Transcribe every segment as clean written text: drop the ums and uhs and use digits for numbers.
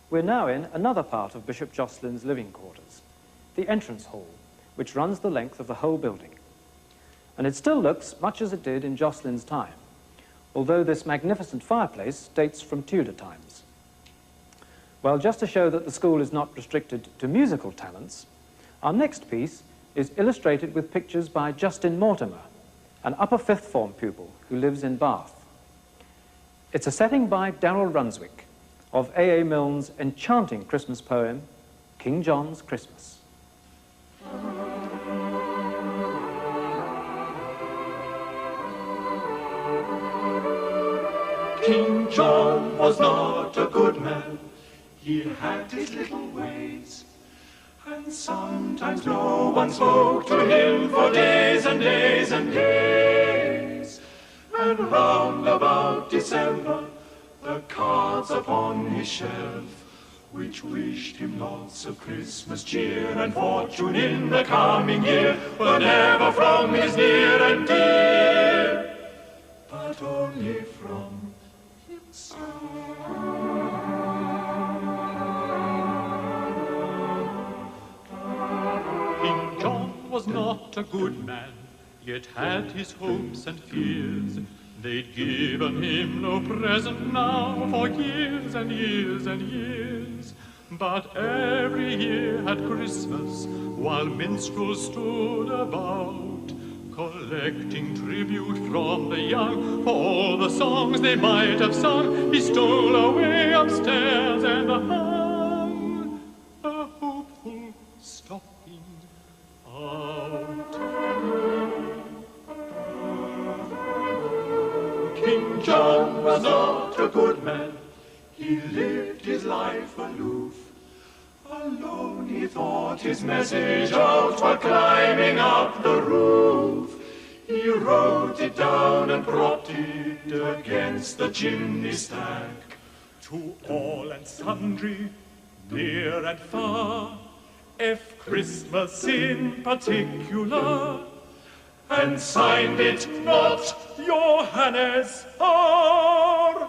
We're now in another part of Bishop Jocelyn's living quarters, the entrance hall, which runs the length of the whole building. And it still looks much as it did in Jocelyn's time, although this magnificent fireplace dates from Tudor times. Well, just to show that the school is not restricted to musical talents, our next piece is illustrated with pictures by Justin Mortimer, an upper fifth form pupil who lives in Bath. It's a setting by Darrell Runswick of A.A. Milne's enchanting Christmas poem, King John's Christmas. King John was not a good man, he had his little ways, and sometimes no one spoke to him for days and days and days. And round about December, the cards upon his shelf, which wished him lots of Christmas cheer and fortune in the coming year, were never from his near and dear, but only from himself. King John was not a good man, yet had his hopes and fears. They'd given him no present now for years and years and years. But every year at Christmas, while minstrels stood about, collecting tribute from the young for all the songs they might have sung, he stole away upstairs and hung a hopeful stocking out. King John was not a good man, he lived his life aloof. Alone he thought his message out while climbing up the roof. He wrote it down and propped it against the chimney stack. To all and sundry, near and far, F. Christmas in particular, and signed it not Johannes R.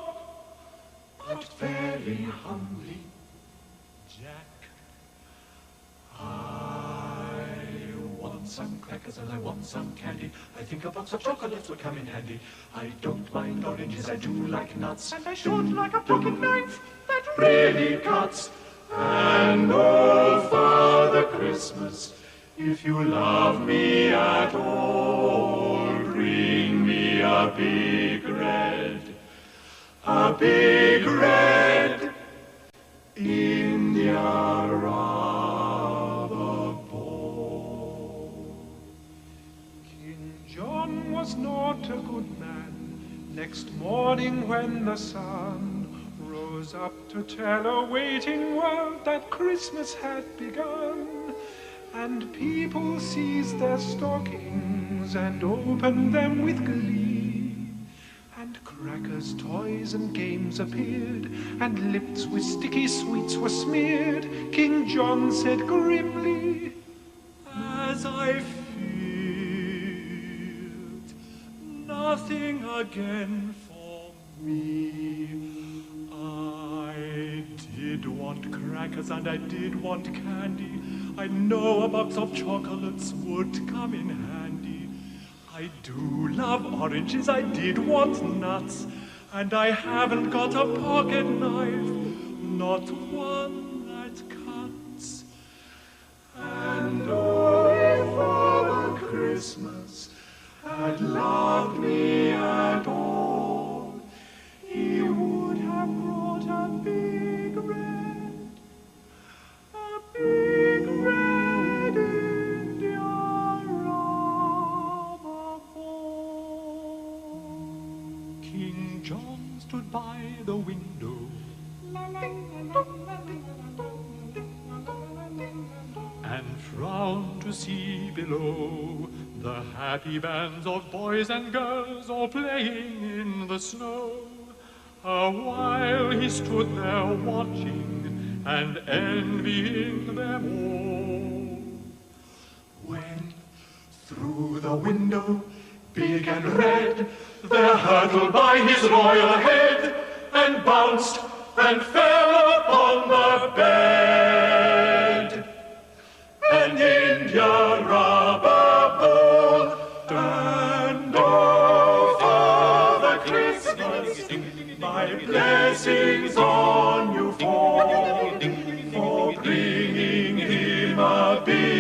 but very humbly Jack. I want some crackers and I want some candy. I think a box of chocolates would come in handy. I don't mind oranges, I do like nuts, and I should like a pocket knife that really cuts. And oh, Father Christmas, if you love me at all, bring me a big red India rubber ball. King John was not a good man. Next morning when the sun rose up to tell a waiting world that Christmas had begun, and people seized their stockings and opened them with glee, and crackers, toys, and games appeared, and lips with sticky sweets were smeared. King John said grimly, as I feared, nothing again for me. I did want crackers and I did want candy. I know a box of chocolates would come in handy. I do love oranges, I did want nuts, and I haven't got a pocket knife, not one that cuts. And oh, if Father Christmas had loved me at all, he would have brought a big red India rubber ball. King John stood by the window and frowned to see below the happy bands of boys and girls all playing in the snow. A while he stood there watching and envying them all, when through the window, big and red, there hurtled by his royal head, and bounced and fell upon the blessings on you fall, for bringing him a big